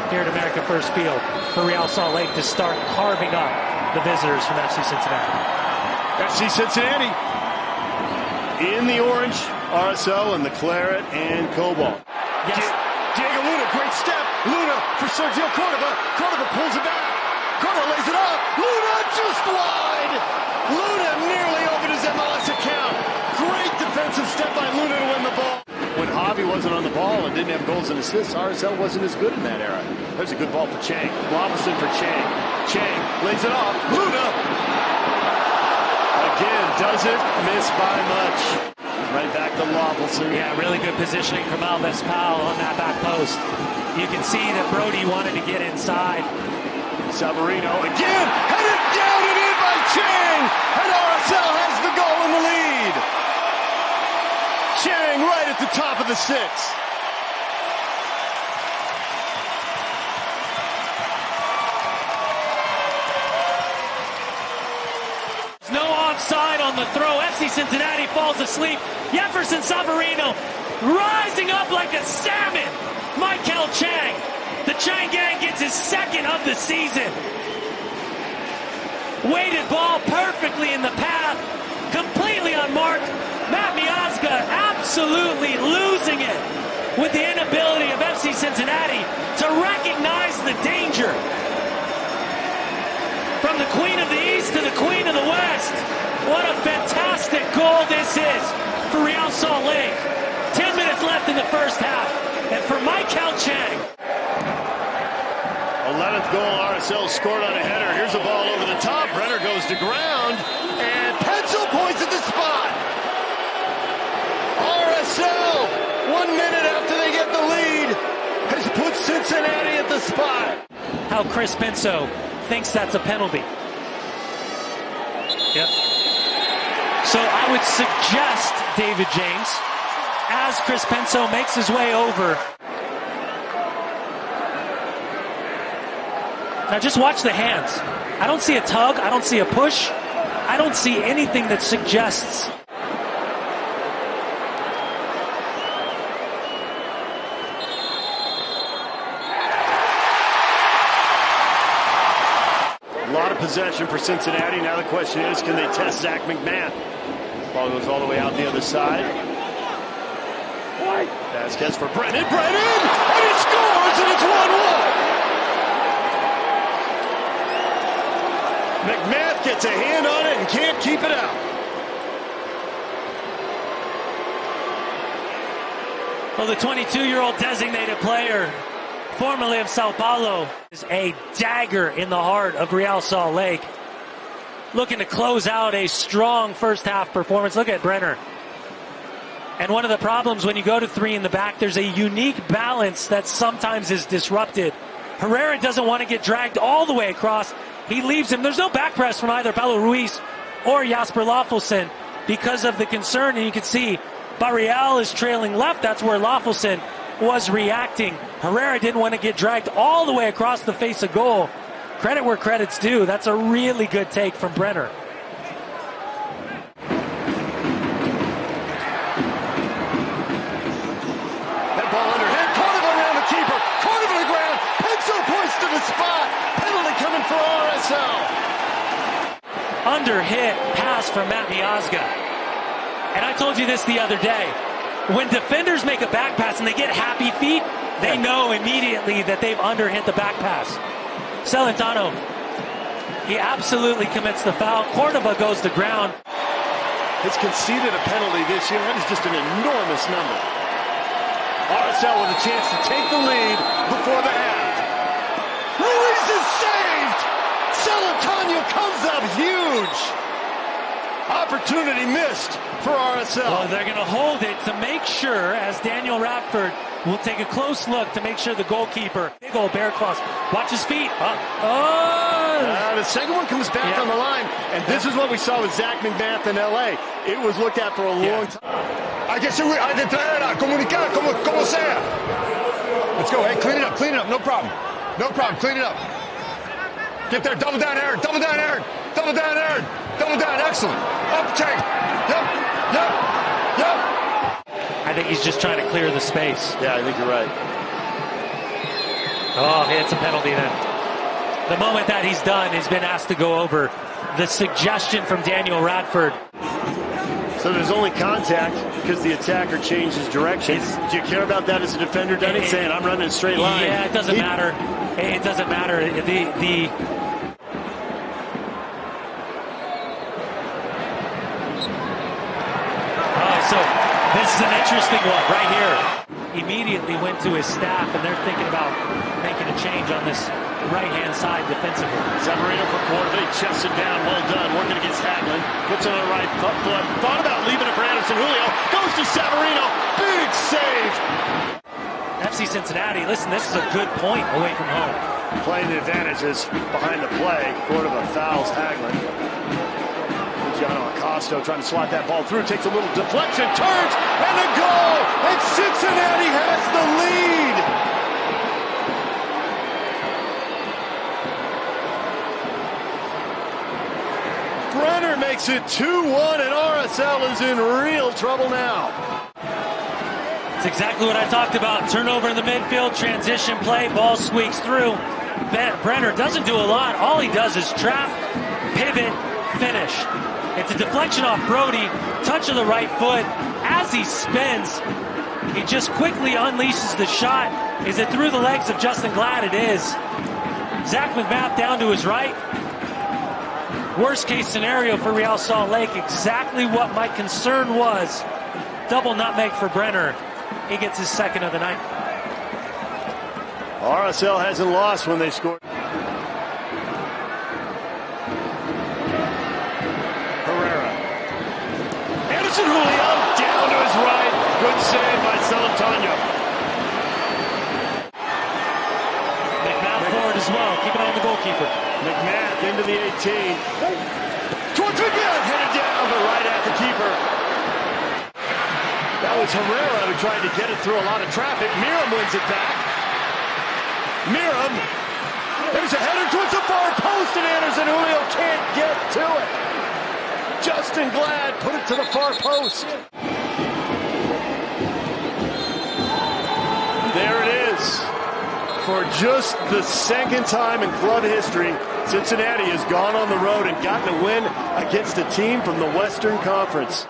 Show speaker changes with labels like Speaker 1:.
Speaker 1: here at America First Field for Real Salt Lake to start carving up the visitors from FC Cincinnati.
Speaker 2: FC Cincinnati in the orange, RSL in the claret and cobalt.
Speaker 1: Yes.
Speaker 2: Diego Luna, great step. Luna for Sergio Cordova. Cordova pulls it back. Cordova lays it up. Luna just wide. Luna nearly opened his MLS account. Great defensive step by Luna to win the ball. When Javi wasn't on the ball and didn't have goals and assists, RSL wasn't as good in that era. There's a good ball for Chang. Robinson for Chang. Chang lays it off. Luna again doesn't miss by much. Right back to Lawfulson.
Speaker 1: Yeah, really good positioning from Alves Powell on that back post. You can see that Brody wanted to get inside.
Speaker 2: Savarino again, headed down and in by Chang, and RSL has the goal in the lead. Chang right at the top of the six.
Speaker 1: No offside on the throw. FC Cincinnati falls asleep. Jefferson Savarino rising up like a salmon. Michael Chang. The Chang gang gets his second of the season. Weighted ball perfectly in the path. Completely unmarked. Matt Miazga absolutely losing it with the inability of FC Cincinnati to recognize the danger. From the Queen of the East to the Queen of the West. What a fantastic goal this is for Real Salt Lake. 10 minutes left in the first half. And for Michael Chang.
Speaker 2: 11th goal RSL scored on a header. Here's a ball over the top. Brenner goes to ground. And Pencil points at the spot. RSL, 1 minute after they get the lead, has put Cincinnati at the spot.
Speaker 1: How Chris Penso thinks that's a penalty. Yep. So I would suggest David James, as Chris Penso makes his way over. Now just watch the hands. I don't see a tug. I don't see a push. I don't see anything that suggests.
Speaker 2: A lot of possession for Cincinnati. Now the question is, can they test Zach McMahon? Ball goes all the way out the other side. Vasquez for Brennan. Brennan! And he scores, and it's 1-1. McMahon gets a hand on it and can't keep it out.
Speaker 1: Well, the 22-year-old designated player, formerly of Sao Paulo, is a dagger in the heart of Real Salt Lake. Looking to close out a strong first half performance. Look at Brenner. And one of the problems when you go to three in the back, there's a unique balance that sometimes is disrupted. Herrera doesn't want to get dragged all the way across. He leaves him. There's no back press from either Paulo Ruiz or Jasper Loffelson because of the concern. And you can see Barreal is trailing left. That's where Loffelson was reacting. Herrera didn't want to get dragged all the way across the face of goal. Credit where credit's due. That's a really good take from Brenner.
Speaker 2: That ball underhand. Cordova around the keeper. Cordova to the ground. Pencil points to the spot. Penalty coming for RSL.
Speaker 1: Under-hit pass from Matt Miazga. And I told you this the other day. When defenders make a back pass and they get happy feet, they know immediately that they've under-hit the back pass. Celentano, he absolutely commits the foul. Cordova goes to ground.
Speaker 2: Has conceded a penalty this year. That is just an enormous number. RSL with a chance to take the lead before the half. Ruiz is saved! Celentano comes up huge! Opportunity missed for RSL.
Speaker 1: Well, they're going to hold it to make sure, as Daniel Radford will take a close look to make sure the goalkeeper, big old bear claws, watch his feet.
Speaker 2: The second one comes back on the line, and this is what we saw with Zach McMahon in L.A. It was looked at for a long time.
Speaker 3: Hay que subir, hay que traerla, comunicar como sea. Let's go, hey, clean it up, no problem. No problem, clean it up. Get there, double down, Aaron, double down, Aaron, double down, Aaron, double down, excellent. Up, Chang, yep.
Speaker 1: I think he's just trying to clear the space.
Speaker 2: Yeah, I think you're right.
Speaker 1: Oh, it's a penalty then. The moment that he's done, he's been asked to go over. The suggestion from Daniel Radford.
Speaker 2: So there's only contact because the attacker changed his direction. Do you care about that as a defender, Denny? Saying, I'm running a straight line.
Speaker 1: Yeah, it doesn't matter. It doesn't matter. So this is an interesting one right here. Immediately went to his staff, and they're thinking about making a change on this right-hand side defensively.
Speaker 2: Severino for Cordova, chests it down, well done, working against Hagelin, puts it on the right foot, thought about leaving it for Anderson Julio, goes to Severino, big save!
Speaker 1: FC Cincinnati, listen, this is a good point away from home.
Speaker 2: Playing the advantages behind the play, Cordova fouls Hagelin. Luciano Acosta trying to slot that ball through, takes a little deflection, turns, and a goal! And Cincinnati has the lead! Brenner makes it 2-1, and RSL is in real trouble now.
Speaker 1: It's exactly what I talked about. Turnover in the midfield, transition play, ball squeaks through. Brenner doesn't do a lot. All he does is trap, pivot, finish. It's a deflection off Brody, touch of the right foot. As he spins, he just quickly unleashes the shot. Is it through the legs of Justin Glad? It is. Zach McMath down to his right. Worst case scenario for Real Salt Lake, exactly what my concern was. Double nutmeg for Brenner. He gets his second of the night.
Speaker 2: RSL hasn't lost when they scored. Herrera. Anderson Julio down to his right. Good save by San Antonio.
Speaker 1: McMath forward as well. Keep it on the goalkeeper.
Speaker 2: McMath into the 18. Towards McMath, headed down, but right at the keeper. That was Herrera who tried to get it through a lot of traffic. Miram wins it back. Miram. There's a header towards the far post, and Anderson Julio can't get to it. Justin Glad put it to the far post. There it is. For just the second time in club history, Cincinnati has gone on the road and gotten a win against a team from the Western Conference.